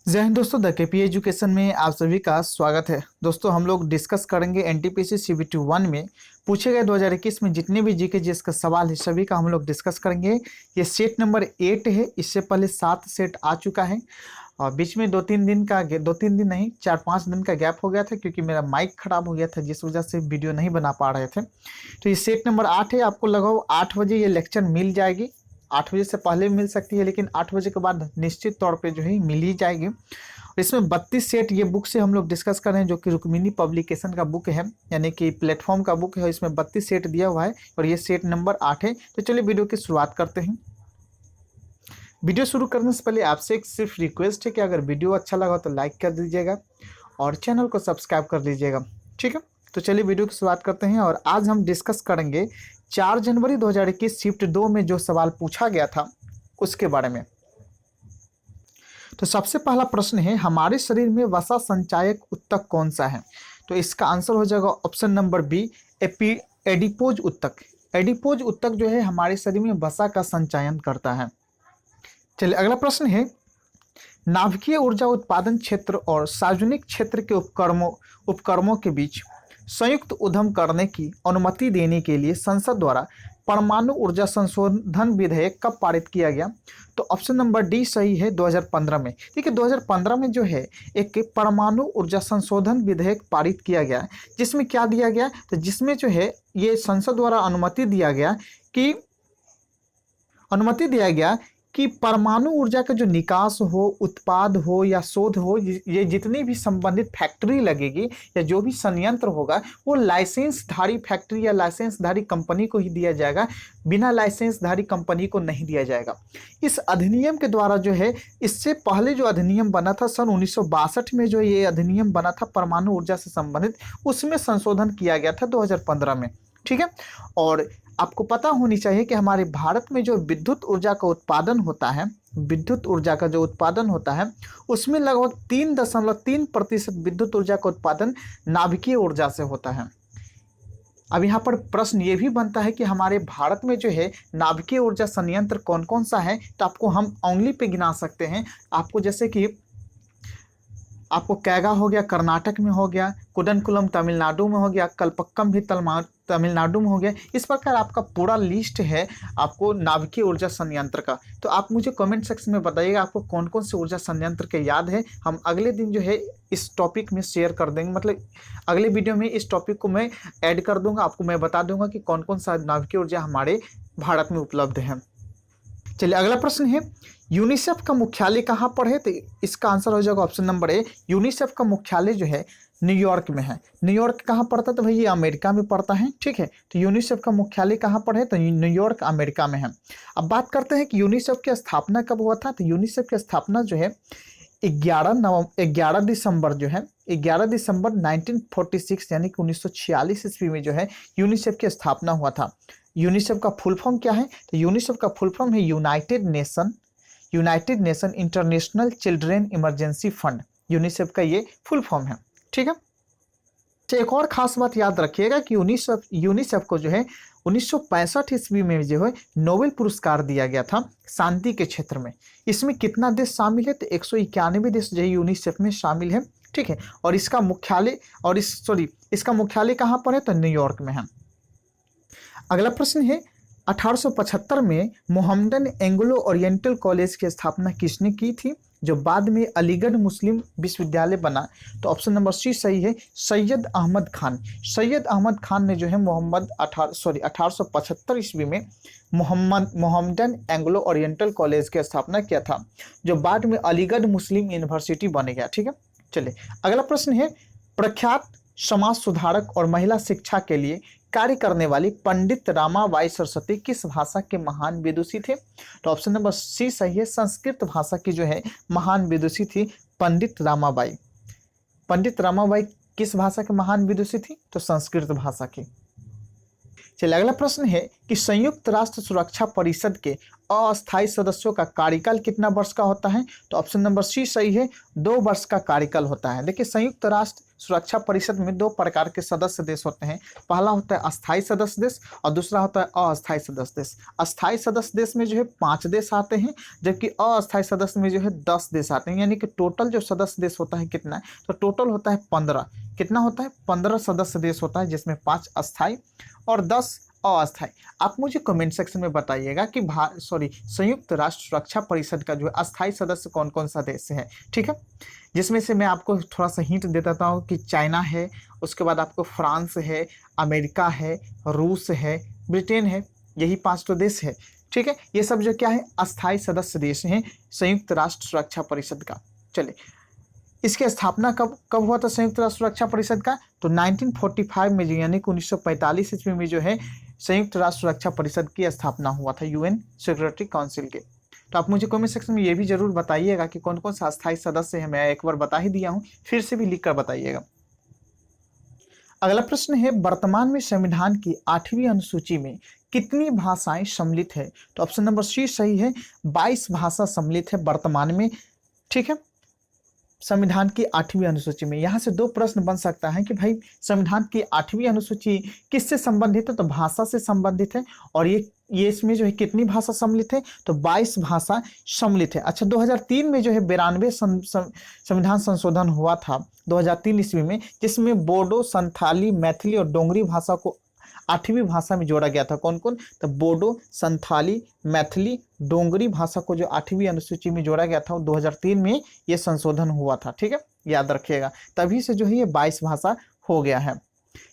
जय हिंद दोस्तों, the KP education में आप सभी का स्वागत है। दोस्तों हम लोग डिस्कस करेंगे एनटीपीसी सीबीटी 1 में पूछे गए 2021 में जितने भी जीके जीएस का सवाल है सभी का हम लोग डिस्कस करेंगे। ये सेट नंबर 8 है। इससे पहले 7 सेट आ चुका है और बीच में 2-3 दिन का 2-3 दिन नहीं 4-5 दिन का गैप हो गया था क्योंकि मेरा माइक खराब हो गया था, जिस वजह से वीडियो नहीं बना पा रहे थे। तो ये सेट नंबर 8 है। आपको लगभग 8 बजे ये लेक्चर मिल जाएगी। 8 बजे से पहले मिल सकती है लेकिन 8 बजे के बाद निश्चित तौर पे जो है मिल ही जाएगी। इसमें 32 सेट ये बुक से हम लोग डिस्कस कर रहे हैं, जो कि रुक्मिनी पब्लिकेशन का बुक है, यानी कि प्लेटफॉर्म का बुक है। इसमें 32 सेट दिया हुआ है और ये सेट नंबर 8 है। तो चलिए वीडियो की शुरुआत करते हैं। वीडियो शुरू करने से पहले आपसे एक सिर्फ रिक्वेस्ट है कि अगर वीडियो अच्छा लगा तो लाइक कर दीजिएगा और चैनल को सब्सक्राइब कर लीजिएगा, ठीक है। तो चलिए वीडियो की शुरुआत करते हैं और आज हम डिस्कस करेंगे 4 जनवरी 2021 शिफ्ट 2 में जो सवाल पूछा गया था उसके बारे में। तो सबसे पहला प्रश्न है, हमारे शरीर में वसा संचायक ऊतक कौन सा है? तो इसका आंसर हो जाएगा ऑप्शन नंबर बी, एडिपोज ऊतक। एडिपोज ऊतक जो है हमारे शरीर में वसा का संचयन करता है। चलिए अगला प्रश्न है, नाभिकीय ऊर्जा उत्पादन क्षेत्र और सार्वजनिक क्षेत्र के उपक्रमों के बीच संयुक्त उद्यम करने की अनुमति देने के लिए संसद द्वारा परमाणु ऊर्जा संशोधन विधेयक कब पारित किया गया? तो ऑप्शन नंबर डी सही है, 2015 में। देखिए 2015 में जो है एक परमाणु ऊर्जा संशोधन विधेयक पारित किया गया, जिसमें क्या दिया गया, तो जिसमें जो है ये संसद द्वारा अनुमति दिया गया कि परमाणु ऊर्जा का जो निकास हो, उत्पाद हो या शोध हो, ये जितनी भी संबंधित फैक्ट्री लगेगी या जो भी संयंत्र होगा वो लाइसेंसधारी फैक्ट्री या लाइसेंसधारी कंपनी को ही दिया जाएगा, बिना लाइसेंसधारी कंपनी को नहीं दिया जाएगा। इस अधिनियम के द्वारा जो है, इससे पहले जो अधिनियम बना था सन 1962 में, जो ये अधिनियम बना था परमाणु ऊर्जा से संबंधित, उसमें संशोधन किया गया था 2015 में, ठीक है। और आपको पता होनी चाहिए कि हमारे भारत में जो विद्युत ऊर्जा का उत्पादन होता है, उसमें लगभग 3.3% विद्युत ऊर्जा का उत्पादन नाभिकीय ऊर्जा से होता है। अब यहाँ पर प्रश्न ये भी बनता है कि हमारे भारत में जो है नाभिकीय ऊर्जा संयंत्र कौन कौन सा है, तो आपको हम उंगली पे गिना सकते हैं। आपको जैसे कि आपको कैगा हो गया, कर्नाटक में हो गया, कुडनकुलम तमिलनाडु में हो गया, कलपक्कम भी तमिलनाडु में हो गया। इस प्रकार आपका पूरा लिस्ट है आपको नाभिकीय ऊर्जा संयंत्र का। तो आप मुझे कमेंट सेक्शन में बताइएगा आपको कौन कौन से ऊर्जा संयंत्र के याद है। हम अगले दिन जो है इस टॉपिक में शेयर कर देंगे, मतलब अगले वीडियो में इस टॉपिक को मैं ऐड कर दूंगा, आपको मैं बता दूंगा कि कौन कौन सा नाभिकीय ऊर्जा हमारे भारत में उपलब्ध है। चलिए अगला प्रश्न है, यूनिसेफ का मुख्यालय कहाँ पर है? तो इसका आंसर हो जाएगा ऑप्शन नंबर ए, यूनिसेफ का मुख्यालय जो है न्यूयॉर्क में है। न्यूयॉर्क कहाँ पड़ता है? तो भाई ये अमेरिका में पड़ता है, ठीक है। तो यूनिसेफ का मुख्यालय कहाँ पर है? तो न्यूयॉर्क अमेरिका में है। अब बात करते हैं कि यूनिसेफ की स्थापना कब हुआ था। तो यूनिसेफ की स्थापना जो है 11 दिसंबर जो है 11 दिसंबर 1946 यानी कि 1946 ईस्वी में जो है यूनिसेफ की स्थापना हुआ था। यूनिसेफ का फुल फॉर्म क्या है? तो यूनिसेफ का फुल फॉर्म है United nation international children emergency fund. UNICEF का ये फुल फॉर्म है, ठीक है। तो एक और खास बात याद रखिएगा कि यूनिसेफ को जो है 1965 ईस्वी में जो है नोबेल पुरस्कार दिया गया था शांति के क्षेत्र में। इसमें कितना देश शामिल है? तो 191 देश जो है यूनिसेफ में शामिल है, ठीक है। और इसका मुख्यालय कहाँ पर है? तो न्यूयॉर्क में है। अगला प्रश्न है, 1875 में मोहम्मदन एंग्लो ओरिएंटल कॉलेज की स्थापना किसने की थी, जो बाद में अलीगढ़ मुस्लिम विश्वविद्यालय बना? तो ऑप्शन नंबर सी सही है, सैयद अहमद खान। सैयद अहमद खान ने जो है 1875 ईस्वी में मोहम्मदन एंग्लो ओरिएंटल कॉलेज की स्थापना किया था, जो बाद में अलीगढ़ मुस्लिम यूनिवर्सिटी बन गया, ठीक है। चलिए अगला प्रश्न है, प्रख्यात समाज सुधारक और महिला शिक्षा के लिए कार्य करने वाली पंडित रामाबाई सरस्वती किस भाषा के महान विदुषी थे? तो ऑप्शन नंबर सी सही है, संस्कृत भाषा की जो है महान विदुषी थी पंडित रामाबाई। पंडित रामाबाई किस भाषा के महान विदुषी थी? तो संस्कृत भाषा की। चलिए अगला प्रश्न है कि संयुक्त राष्ट्र सुरक्षा परिषद के अस्थायी सदस्यों का कार्यकाल कितना वर्ष का होता है? तो ऑप्शन नंबर सी सही है, 2 वर्ष का कार्यकाल होता है। देखिए संयुक्त राष्ट्र सुरक्षा परिषद में 2 प्रकार के सदस्य देश होते हैं। पहला होता है अस्थायी सदस्य देश और दूसरा होता है अस्थायी सदस्य देश। अस्थायी सदस्य देश में जो है 5 देश आते हैं, जबकि अस्थायी सदस्य में जो है 10 देश आते हैं। यानी कि टोटल जो सदस्य देश होता है कितना है? तो टोटल होता है 15। कितना होता है? 15 सदस्य देश होता है, जिसमें 5 अस्थायी और 10 अस्थायी। आप मुझे कमेंट सेक्शन में बताइएगा कि संयुक्त राष्ट्र सुरक्षा परिषद का जो है अस्थायी सदस्य कौन कौन सा देश है। ठीक है, जिसमें से मैं आपको थोड़ा सा हिंट दे देता हूँ कि चाइना है, उसके बाद आपको फ्रांस है, अमेरिका है, रूस है, ब्रिटेन है। यही 5 तो देश है। ठीक है, ये सब जो क्या है? अस्थायी सदस्य देश हैं संयुक्त राष्ट्र सुरक्षा परिषद का। चलिए, इसकी स्थापना कब कब हुआ था संयुक्त राष्ट्र सुरक्षा परिषद का? तो 1945 में, यानी कि 1945 ईस्वी में जो है संयुक्त राष्ट्र सुरक्षा परिषद की स्थापना हुआ था, यूएन सिक्योरिटी काउंसिल के। तो आप मुझे कमेंट सेक्शन में ये भी जरूर बताइएगा कि कौन कौन सा अस्थायी सदस्य है। मैं एक बार बता ही दिया हूँ, फिर से भी लिख कर बताइएगा। अगला प्रश्न है, वर्तमान में संविधान की 8वीं अनुसूची में कितनी भाषाएं सम्मिलित है? तो ऑप्शन नंबर सी सही है, 22 भाषा सम्मिलित है वर्तमान में। ठीक है, संविधान की 8वीं अनुसूची में। यहाँ से 2 प्रश्न बन सकता है कि भाई संविधान की 8वीं अनुसूची किससे संबंधित है? तो भाषा से संबंधित है। और ये इसमें जो है कितनी भाषा सम्मिलित है? तो 22 भाषा सम्मिलित है। अच्छा, 2003 में जो है 92 संविधान संशोधन हुआ था 2003 ईस्वी में, जिसमें बोडो, संथाली, मैथिली और डोंगरी भाषा को 8वीं भाषा में जोड़ा गया था। कौन कौन? तो बोडो, संथाली, मैथिली, डोंगरी भाषा को जो 8वीं अनुसूची में जोड़ा गया था, 2003 में ये संशोधन हुआ था। ठीक है, याद रखिएगा, तभी से जो है ये 22 भाषा हो गया है।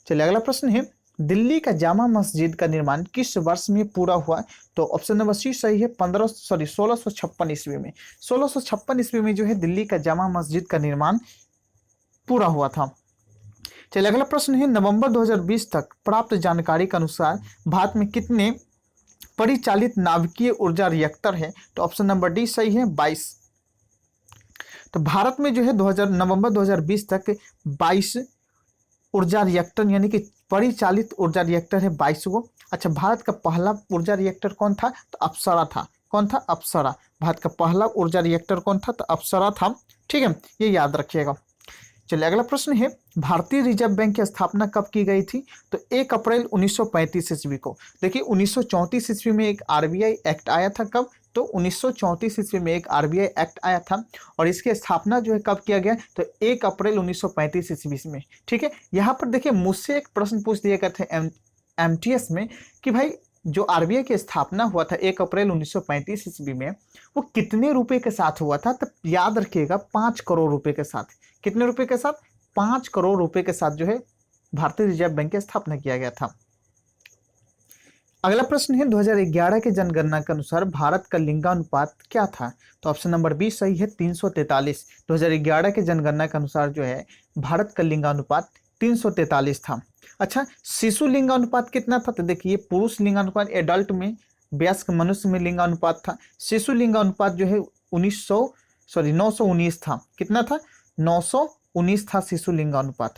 चलिए, अगला प्रश्न है, दिल्ली का जामा मस्जिद का निर्माण किस वर्ष में पूरा हुआ? तो ऑप्शन नंबर सी सही है, 1656 ईस्वी में। 1656 ईस्वी में जो है दिल्ली का जामा मस्जिद का निर्माण पूरा हुआ था। चलिए, अगला प्रश्न है, नवंबर 2020 तक प्राप्त जानकारी के अनुसार भारत में कितने परिचालित नाभिकीय ऊर्जा रिएक्टर है? तो ऑप्शन नंबर डी सही है, 22। तो भारत में जो है नवंबर 2020 तक 22 ऊर्जा रिएक्टर, यानी कि परिचालित ऊर्जा रिएक्टर है 22 को। अच्छा, भारत का पहला ऊर्जा रिएक्टर कौन था? तो अप्सरा था। कौन था? अप्सरा। भारत का पहला ऊर्जा रिएक्टर कौन था? तो अप्सरा था। ठीक है, ये याद रखिएगा। चलिए, अगला प्रश्न है, भारतीय रिजर्व बैंक की स्थापना कब की गई थी? तो 1 अप्रैल 1935 ईस्वी को। देखिए 1934 ईस्वी में एक आरबीआई एक्ट आया था। कब? तो 1934 ईस्वी में एक आरबीआई एक्ट आया था, और इसकी स्थापना जो है कब किया गया? तो 1 अप्रैल 1935 ईस्वी में। ठीक है, यहाँ पर देखिए मुझसे एक प्रश्न पूछ दिया गया था एमटीएस में कि भाई जो आरबीआई की स्थापना हुआ था 1 अप्रैल 1935 ईस्वी में, वो कितने रुपए के साथ हुआ था? तो याद रखिएगा, 5 करोड़ रुपए के साथ। कितने रुपए के साथ? 5 करोड़ रुपए के साथ जो है भारतीय रिजर्व बैंक की स्थापना किया गया था। अगला प्रश्न है, 2011 के जनगणना के अनुसार भारत का लिंगानुपात क्या था? तो ऑप्शन नंबर बी सही है, 343। 2011 के जनगणना के अनुसार जो है भारत का लिंगानुपात 343 था। अच्छा, शिशु लिंगानुपात कितना था? तो देखिए पुरुष लिंगानुपात एडल्ट में, वयस्क मनुष्य में लिंगानुपात था। शिशु लिंगानुपात जो है 919 था। कितना था? 919 था शिशु लिंगानुपात।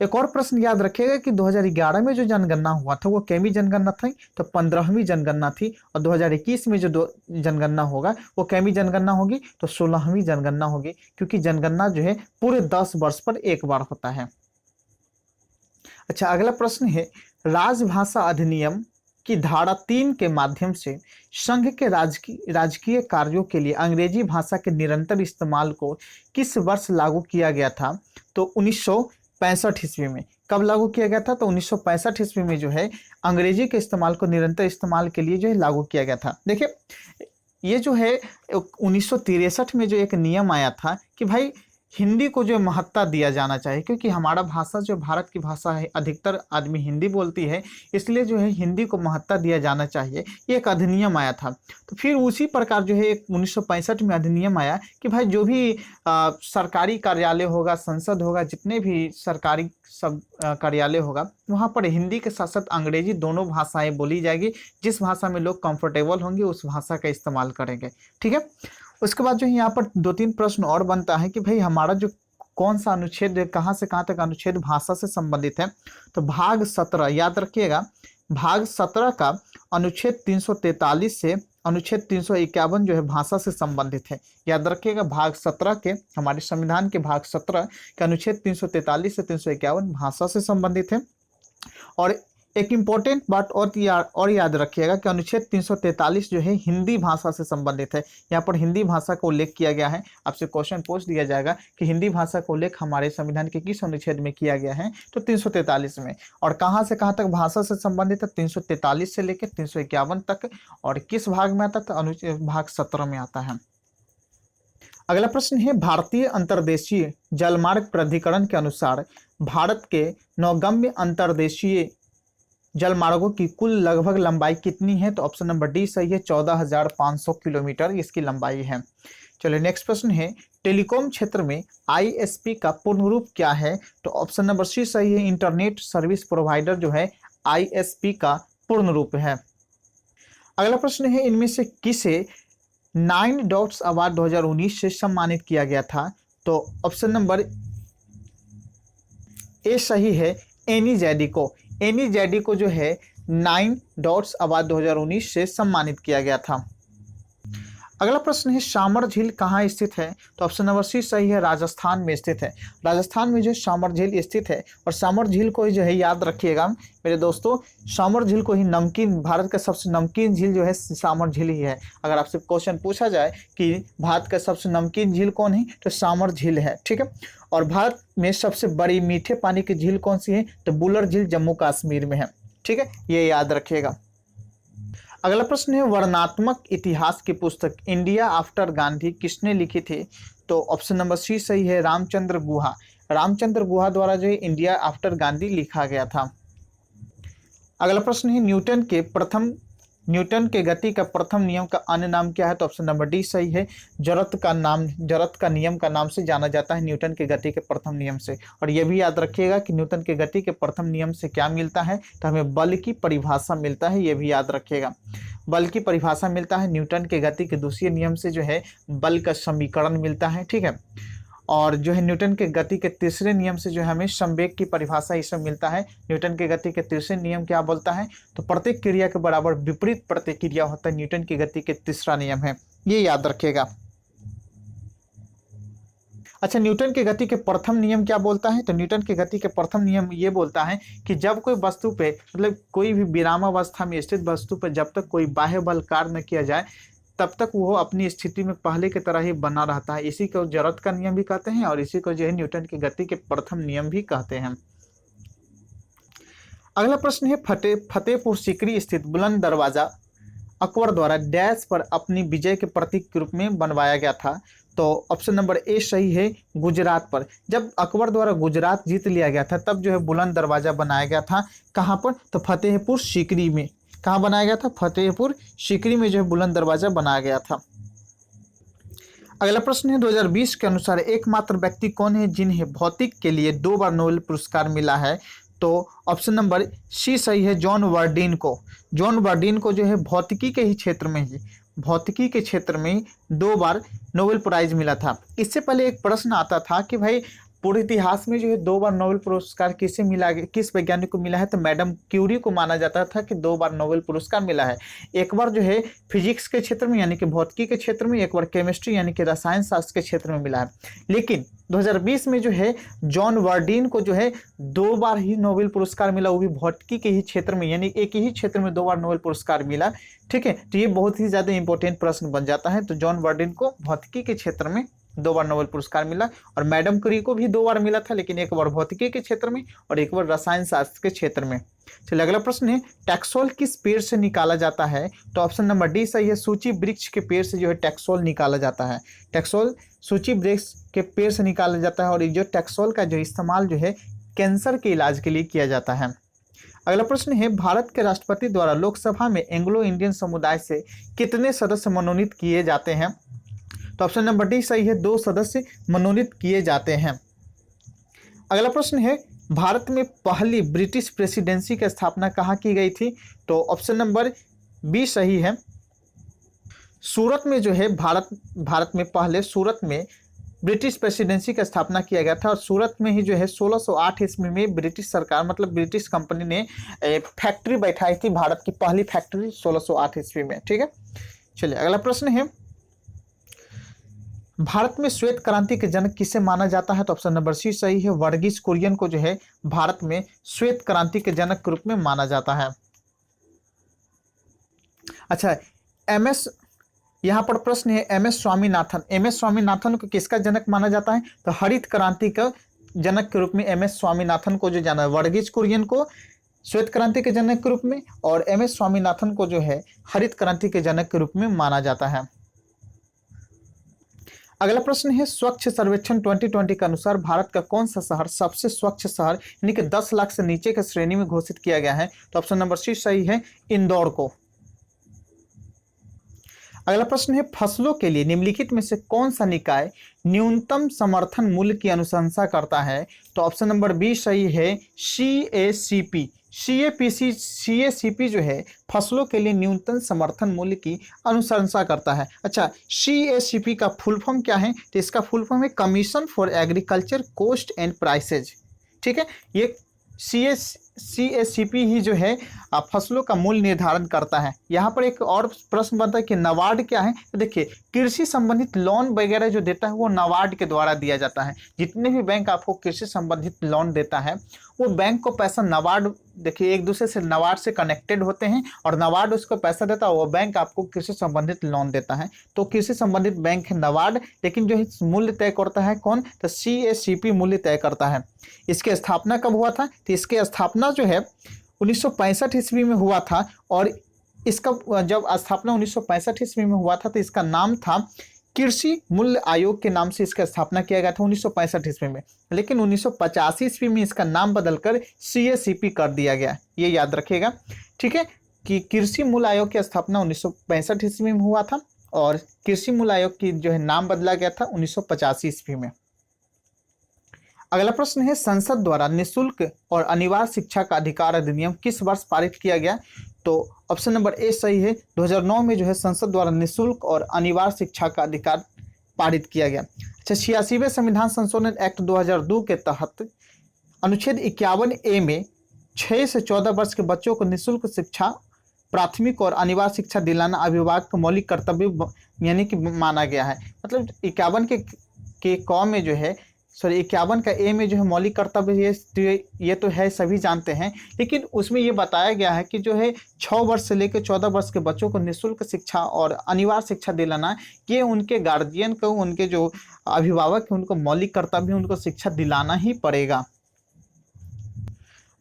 एक और प्रश्न याद रखिएगा कि 2011 में जो जनगणना हुआ था वो कैवी जनगणना थी? तो 15वीं जनगणना थी। और 2021 में जो जनगणना होगा वो कैवी जनगणना होगी? तो 16वीं जनगणना होगी, क्योंकि जनगणना जो है पूरे 10 वर्ष पर एक बार होता है। अच्छा, अगला प्रश्न है, राजभाषा अधिनियम की धारा 3 के माध्यम से संघ के राजकीय कार्यों के लिए अंग्रेजी भाषा के निरंतर इस्तेमाल को किस वर्ष लागू किया गया था? तो 1965 ईस्वी में। कब लागू किया गया था? तो 1965 ईस्वी में जो है अंग्रेजी के इस्तेमाल को निरंतर इस्तेमाल के लिए जो है लागू किया गया था। देखिए ये जो है 1963 में जो एक नियम आया था कि भाई हिंदी को जो महत्ता दिया जाना चाहिए, क्योंकि हमारा भाषा जो भारत की भाषा है, अधिकतर आदमी हिंदी बोलती है, इसलिए जो है हिंदी को महत्ता दिया जाना चाहिए। ये एक अधिनियम आया था। तो फिर उसी प्रकार जो है 1965 में अधिनियम आया कि भाई जो भी सरकारी कार्यालय होगा, संसद होगा, जितने भी सरकारी सब कार्यालय होगा, वहाँ पर हिंदी के साथ साथ अंग्रेजी दोनों भाषाएं बोली जाएगी। जिस भाषा में लोग कंफर्टेबल होंगे उस भाषा का इस्तेमाल करेंगे। ठीक है, उसके बाद जो है यहाँ पर 2-3 प्रश्न और बनता है कि भाई हमारा जो कौन सा अनुच्छेद कहाँ से कहाँ तक अनुच्छेद भाषा से संबंधित है? तो भाग 17 याद रखिएगा, भाग 17 का अनुच्छेद 343 से अनुच्छेद 351 जो है भाषा से संबंधित है। याद रखिएगा, भाग 17 के, हमारे संविधान के भाग 17 के अनुच्छेद 343 से 351 भाषा से संबंधित है। और एक इम्पोर्टेंट बात और याद रखिएगा कि अनुच्छेद 343 जो है हिंदी भाषा से संबंधित है। यहाँ पर हिंदी भाषा का उल्लेख किया गया है। आपसे क्वेश्चन पूछ दिया जाएगा कि हिंदी भाषा का उल्लेख हमारे संविधान के किस अनुच्छेद में किया गया है, तो 343 में। और कहाँ से कहाँ तक भाषा से संबंधित है, 343 से लेकर 351 तक। और किस भाग में आता है, तो अनुच्छेद भाग 17 में आता है। अगला प्रश्न है, भारतीय अंतर्देशीय जलमार्ग प्राधिकरण के अनुसार भारत के नौगम्य अंतर्देशीय जलमार्गों की कुल लगभग लंबाई कितनी है, तो ऑप्शन नंबर डी सही है, 14,500 किलोमीटर इसकी लंबाई है। चलिए नेक्स्ट प्रश्न है, टेलीकॉम क्षेत्र में आईएसपी का पूर्ण रूप क्या है, तो ऑप्शन नंबर सी सही है, इंटरनेट सर्विस प्रोवाइडर जो है आईएसपी का पूर्ण रूप है। अगला प्रश्न है, इनमें से किसे 9 डॉट्स अवार्ड 2019 से सम्मानित किया गया था, तो ऑप्शन नंबर ए सही है, एनी जैडी को। एनी जैडी को जो है 9 डॉट्स अवार्ड 2019 से सम्मानित किया गया था। अगला प्रश्न है, सामर झील कहाँ स्थित है, तो ऑप्शन नंबर सी सही है, राजस्थान में स्थित है। राजस्थान में जो सामर झील स्थित है। और सामर झील को ही जो है याद रखिएगा मेरे दोस्तों, सामर झील को ही नमकीन, भारत का सबसे नमकीन झील जो है सामर झील ही है। अगर आपसे क्वेश्चन पूछा जाए कि भारत का सबसे नमकीन झील कौन है, तो सामर झील है, ठीक है। और भारत में सबसे बड़ी मीठे पानी की झील कौन सी है, तो बुलर झील जम्मू कश्मीर में है, ठीक है, ये याद रखिएगा। अगला प्रश्न है, वर्णनात्मक इतिहास की पुस्तक इंडिया आफ्टर गांधी किसने लिखी थी, तो ऑप्शन नंबर सी सही है, रामचंद्र गुहा। रामचंद्र गुहा द्वारा जो है इंडिया आफ्टर गांधी लिखा गया था। अगला प्रश्न है, न्यूटन के गति का प्रथम नियम का अन्य नाम क्या है, तो ऑप्शन नंबर डी सही है, जरत का नियम का नाम से जाना जाता है न्यूटन के गति के प्रथम नियम से। और यह भी याद रखिएगा कि न्यूटन के गति के प्रथम नियम से क्या मिलता है, तो हमें बल की परिभाषा मिलता है, यह भी याद रखिएगा। बल की परिभाषा मिलता है, न्यूटन के गति के दूसरे नियम से जो है बल का समीकरण मिलता है, ठीक है। और जो है न्यूटन के गति के तीसरे नियम से जो है हमें संवेग की परिभाषा इसमें मिलता है। न्यूटन के गति के तीसरे नियम क्या बोलता है, तो प्रत्येक क्रिया के बराबर विपरीत प्रतिक्रिया होता है, न्यूटन की गति के तीसरा नियम है, ये याद रखिएगा। अच्छा, न्यूटन के गति के प्रथम नियम क्या बोलता है, तो न्यूटन के गति के प्रथम नियम ये बोलता है कि जब कोई वस्तु पे, मतलब कोई भी विरामावस्था में स्थित वस्तु पर जब तक कोई बाह्य बल कार्य न किया जाए तब तक वो अपनी स्थिति में पहले की तरह ही बना रहता है। इसी को जरत का नियम भी कहते हैं और इसी को जो है न्यूटन की गति के प्रथम नियम भी कहते हैं। अगला प्रश्न है, फतेहपुर सीकरी स्थित बुलंद दरवाजा अकबर द्वारा डैश पर अपनी विजय के प्रतीक के रूप में बनवाया गया था, तो ऑप्शन नंबर ए सही है, गुजरात पर। जब अकबर द्वारा गुजरात जीत लिया गया था तब जो है बुलंद दरवाजा बनाया गया था, कहाँ पर, तो फतेहपुर सीकरी में। कहाँ बनाया गया था, फतेहपुर सीकरी में जो है बुलंद दरवाजा बनाया गया था। अगला प्रश्न है, 2020 के अनुसार एकमात्र व्यक्ति कौन है जिन्हें भौतिक के लिए 2 बार नोबेल पुरस्कार मिला है, तो ऑप्शन नंबर सी सही है, जॉन वर्डीन को। जॉन वर्डीन को जो है भौतिकी के क्षेत्र में 2 बार नोबेल प्राइज मिला था। इससे पहले एक प्रश्न आता था कि भाई पूरे इतिहास में जो है 2 बार नोबेल पुरस्कार किसे मिला, किस वैज्ञानिक को मिला है, तो मैडम क्यूरी को माना जाता था कि 2 बार नोबेल पुरस्कार मिला है। एक बार जो है फिजिक्स के क्षेत्र में यानी कि भौतिकी के क्षेत्र में, एक बार केमिस्ट्री यानी कि रसायन शास्त्र के क्षेत्र में मिला है। लेकिन 2020 में जो है जॉन वर्डीन को जो है 2 बार ही नोबेल पुरस्कार मिला, वो भी भौतिकी के ही क्षेत्र में, यानी एक ही क्षेत्र में 2 बार नोबेल पुरस्कार मिला, ठीक है। तो ये बहुत ही ज़्यादा इंपॉर्टेंट प्रश्न बन जाता है। तो जॉन वर्डीन को भौतिकी के क्षेत्र में 2 बार नोबेल पुरस्कार मिला और मैडम क्यूरी को भी 2 बार मिला था, लेकिन एक बार भौतिकी के क्षेत्र में और एक बार रसायन शास्त्र के क्षेत्र में। चलिए अगला प्रश्न है, टैक्सोल किस पेड़ से निकाला जाता है, तो ऑप्शन नंबर डी सही है, सूची वृक्ष के पेड़ से जो है टैक्सोल निकाला जाता है। टैक्सोल सूची वृक्ष के पेड़ से निकाला जाता है और ये जो टैक्सोल का जो इस्तेमाल जो है कैंसर के इलाज के लिए किया जाता है। अगला प्रश्न है, भारत के राष्ट्रपति द्वारा लोकसभा में एंग्लो इंडियन समुदाय से कितने सदस्य मनोनीत किए जाते हैं, तो ऑप्शन नंबर डी सही है, 2 सदस्य मनोनीत किए जाते हैं। अगला प्रश्न है, भारत में पहली ब्रिटिश प्रेसिडेंसी की स्थापना कहाँ की गई थी, तो ऑप्शन नंबर बी सही है, सूरत में जो है भारत में पहले सूरत में ब्रिटिश प्रेसिडेंसी की स्थापना किया गया था। और सूरत में ही जो है 1608 ईस्वी में ब्रिटिश सरकार, मतलब ब्रिटिश कंपनी ने फैक्ट्री बैठाई थी, भारत की पहली फैक्ट्री 1608 ईस्वी में, ठीक है। चलिए अगला प्रश्न है, भारत में श्वेत क्रांति के जनक किसे माना जाता है? तो ऑप्शन नंबर सी सही है, वर्गीज कुरियन को जो है भारत में श्वेत क्रांति के जनक के रूप में माना जाता है। अच्छा, एमएस, यहाँ पर प्रश्न है एमएस स्वामीनाथन, एमएस स्वामीनाथन को किसका जनक माना जाता है? तो हरित क्रांति का जनक के रूप में एमएस स्वामीनाथन को जो जाना है, वर्गीज कुरियन को श्वेत क्रांति के जनक के रूप में और एमएस स्वामीनाथन को जो है हरित क्रांति के जनक के रूप में माना जाता है। अगला प्रश्न है, स्वच्छ सर्वेक्षण 2020 के अनुसार भारत का कौन सा शहर सबसे स्वच्छ शहर यानी कि 10 लाख से नीचे के श्रेणी में घोषित किया गया है? तो ऑप्शन नंबर सी सही है, इंदौर को। अगला प्रश्न है, फसलों के लिए निम्नलिखित में से कौन सा निकाय न्यूनतम समर्थन मूल्य की अनुशंसा करता है? तो ऑप्शन नंबर बी सही है, CACP। CACP जो है फसलों के लिए न्यूनतम समर्थन मूल्य की अनुशंसा करता है। अच्छा, CACP का फुल फॉर्म क्या है? तो इसका फुल फॉर्म है commission for agriculture cost and prices. ठीक है, ये CACP ही जो है फसलों का मूल्य निर्धारण करता है। यहाँ पर एक और प्रश्न बनता है कि नाबार्ड क्या है? तो देखिए, कृषि संबंधित लोन वगैरह जो देता है वो नाबार्ड के द्वारा दिया जाता है। जितने भी बैंक आपको कृषि संबंधित लोन देता है वो बैंक को पैसा नाबार्ड, देखिए एक दूसरे से नाबार्ड से कनेक्टेड होते हैं और नाबार्ड उसको पैसा देता है, वो बैंक आपको कृषि संबंधित लोन देता है। तो कृषि संबंधित बैंक है नाबार्ड, लेकिन जो मूल्य तय करता है कौन? तो CACP मूल्य तय करता है। इसकी स्थापना कब हुआ था? तो इसकी स्थापना जो है 1965 ईस्वी में हुआ था और इसका जब स्थापना 1965 ईस्वी में हुआ था तो इसका नाम था कृषि मूल्य आयोग के नाम से इसका स्थापना किया गया था 1965 ईस्वी में, लेकिन 1985 ईस्वी में इसका नाम बदलकर CACP कर दिया गया। ये याद रखिएगा, ठीक है, कि कृषि मूल्य आयोग की स्थापना 1965 ईस्वी में हुआ था और कृषि मूल्य आयोग की जो है नाम बदला गया था 1985 ईस्वी में। अगला प्रश्न है, संसद द्वारा निःशुल्क और अनिवार्य शिक्षा का अधिकार अधिनियम किस वर्ष पारित किया गया? तो ऑप्शन नंबर ए सही है, 2009 में जो है संसद द्वारा निःशुल्क और अनिवार्य शिक्षा का अधिकार पारित किया गया। अच्छा, 86वें संविधान संशोधन एक्ट 2002 के तहत अनुच्छेद 51A में 6 से 14 वर्ष के बच्चों को निःशुल्क शिक्षा, प्राथमिक और अनिवार्य शिक्षा दिलाना अभिभावक का मौलिक कर्तव्य यानी कि माना गया है। मतलब 51 के क में जो है 51 का ए में जो है मौलिक कर्तव्य ये तो है, सभी जानते हैं, लेकिन उसमें ये बताया गया है कि जो है 6 वर्ष से लेकर 14 वर्ष के बच्चों को निःशुल्क शिक्षा और अनिवार्य शिक्षा दिलाना, ये उनके गार्जियन को, उनके जो अभिभावक हैं उनको मौलिक कर्तव्य, उनको शिक्षा दिलाना ही पड़ेगा।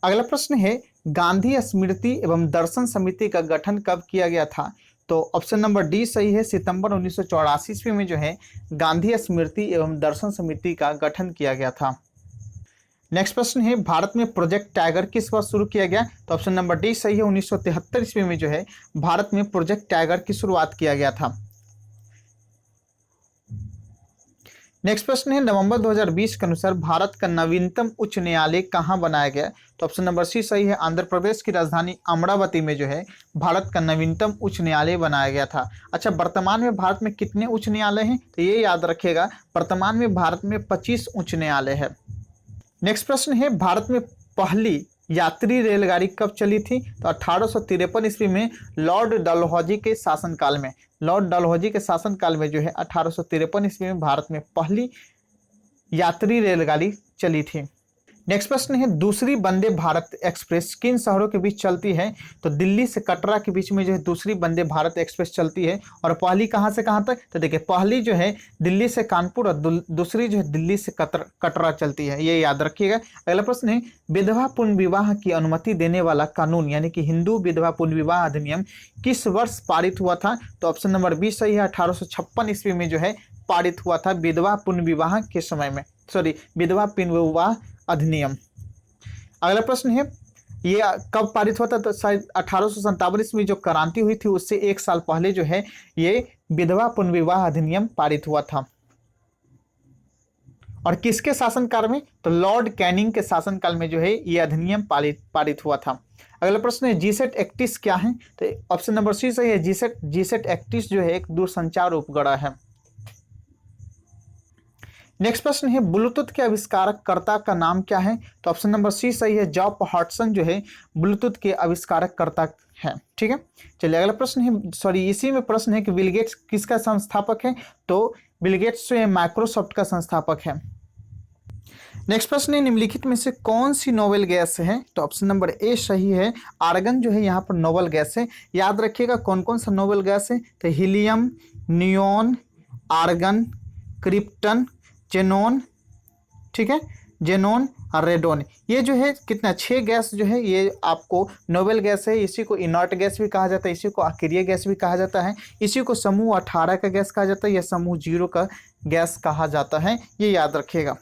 अगला प्रश्न है, गांधी स्मृति एवं दर्शन समिति का गठन कब किया गया था? तो ऑप्शन नंबर डी सही है, सितंबर 1984 ईस्वी में जो है गांधी स्मृति एवं दर्शन समिति का गठन किया गया था। नेक्स्ट प्रश्न है, भारत में प्रोजेक्ट टाइगर किस वर्ष शुरू किया गया? तो ऑप्शन नंबर डी सही है, 1973 ईस्वी में जो है भारत में प्रोजेक्ट टाइगर की शुरुआत किया गया था। नेक्स्ट प्रश्न है, नवंबर 2020 के अनुसार भारत का नवीनतम उच्च न्यायालय कहाँ बनाया गया? तो ऑप्शन नंबर सी सही है, आंध्र प्रदेश की राजधानी अमरावती में जो है भारत का नवीनतम उच्च न्यायालय बनाया गया था। अच्छा, वर्तमान में भारत में कितने उच्च न्यायालय हैं? तो ये याद रखिएगा, वर्तमान में भारत में 25 उच्च न्यायालय है। नेक्स्ट प्रश्न है, भारत में पहली यात्री रेलगाड़ी कब चली थी? तो 1853 ईस्वी में लॉर्ड डलहौजी के शासनकाल में, लॉर्ड डलहौजी के शासनकाल में जो है 1853 ईस्वी में भारत में पहली यात्री रेलगाड़ी चली थी। नेक्स्ट प्रश्न है, दूसरी वंदे भारत एक्सप्रेस किन शहरों के बीच चलती है? तो दिल्ली से कटरा के बीच में जो है दूसरी वंदे भारत एक्सप्रेस चलती है। और पहली कहाँ से कहाँ तक? तो देखिए, पहली जो है दिल्ली से कानपुर और दूसरी जो है दिल्ली से कटरा चलती है, ये याद रखिएगा। अगला प्रश्न है, विधवा पुनः विवाह की अनुमति देने वाला कानून यानी कि हिंदू विधवा पुनः विवाह अधिनियम किस वर्ष पारित हुआ था? तो ऑप्शन नंबर बी सही है, 1856 ईस्वी में जो है पारित हुआ था विधवा पुनः विवाह के समय में, विधवा पुनः विवाह अधिनियम। अगला प्रश्न है, ये कब पारित हुआ था? तो शायद 1857 ईस्वी में जो क्रांति हुई थी उससे 1 साल पहले जो है ये विधवा पुनः विवाह अधिनियम पारित हुआ था। और किसके शासनकाल में? तो लॉर्ड कैनिंग के शासनकाल में जो है ये अधिनियम पारित हुआ था। अगला प्रश्न है, जीसेट एक्टिस क्या है? तो ऑप्शन नंबर सी सही है, जीसेट एक्टिस जो है एक दूरसंचार उपग्रह है। नेक्स्ट प्रश्न है, ब्लूटूथ के आविष्कारकर्ता का नाम क्या है? तो ऑप्शन नंबर सी सही है, जॉब हॉटसन जो है ब्लूटूथ के आविष्कारकर्ता है। ठीक है, चलिए अगला प्रश्न है, सॉरी इसी में प्रश्न है कि बिल गेट्स किसका संस्थापक है, तो बिल गेट्स जो है माइक्रोसॉफ्ट का संस्थापक है। नेक्स्ट प्रश्न है, निम्नलिखित में से कौन सी नोबेल गैस है, तो ऑप्शन नंबर ए सही है, आर्गन जो है यहाँ पर नोबेल गैस है। याद रखिएगा कौन कौन सा नोबेल गैस है, तो helium, neon, argon, krypton, xenon, ठीक है, जेनोन और रेडोन, ये जो है कितना 6 गैस जो है ये आपको नोबेल गैस है। इसी को इनर्ट गैस भी कहा जाता है, इसी को अक्रिय गैस भी कहा जाता है, इसी को समूह 18 का गैस कहा जाता है या समूह 0 का गैस कहा जाता है, ये याद रखिएगा।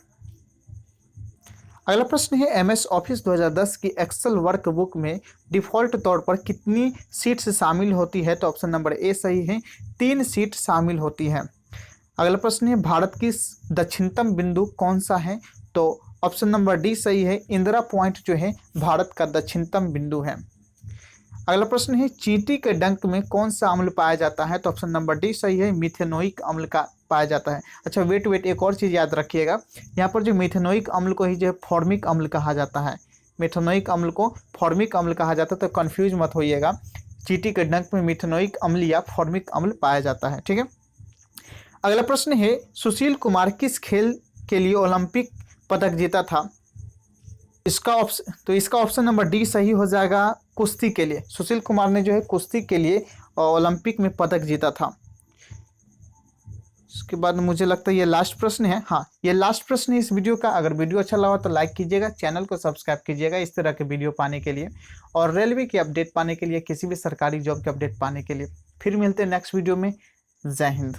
अगला प्रश्न है, एमएस ऑफिस 2010 की एक्सेल वर्कबुक में डिफ़ॉल्ट तौर पर कितनी सीट्स शामिल होती है, तो ऑप्शन नंबर ए सही है, 3 सीट शामिल होती है। अगला प्रश्न है, भारत की दक्षिणतम बिंदु कौन सा है, तो ऑप्शन नंबर डी सही है, इंदिरा पॉइंट जो है भारत का दक्षिणतम बिंदु है। अगला प्रश्न है, चींटी के डंक में कौन सा अम्ल पाया जाता है, तो ऑप्शन नंबर डी सही है, मिथेनोइक अम्ल का पाया जाता है। अच्छा वेट एक और चीज़ याद रखिएगा, यहाँ पर जो मिथेनोइक अम्ल को ही जो है फॉर्मिक अम्ल कहा जाता है, मिथेनोइक अम्ल को फॉर्मिक अम्ल कहा जाता है, तो कन्फ्यूज मत होइएगा, चींटी के डंक में मिथेनोइक अम्ल या फॉर्मिक अम्ल पाया जाता है। ठीक है, अगला प्रश्न है, सुशील कुमार किस खेल के लिए ओलंपिक पदक जीता था, इसका ऑप्शन नंबर डी सही हो जाएगा, कुश्ती के लिए। सुशील कुमार ने जो है कुश्ती के लिए ओलंपिक में पदक जीता था। उसके बाद मुझे लगता है ये लास्ट प्रश्न है, हाँ ये लास्ट प्रश्न है इस वीडियो का। अगर वीडियो अच्छा लगा तो लाइक कीजिएगा, चैनल को सब्सक्राइब कीजिएगा इस तरह के वीडियो पाने के लिए, और रेलवे की अपडेट पाने के लिए, किसी भी सरकारी जॉब के अपडेट पाने के लिए। फिर मिलते हैं नेक्स्ट वीडियो में। जय हिंद।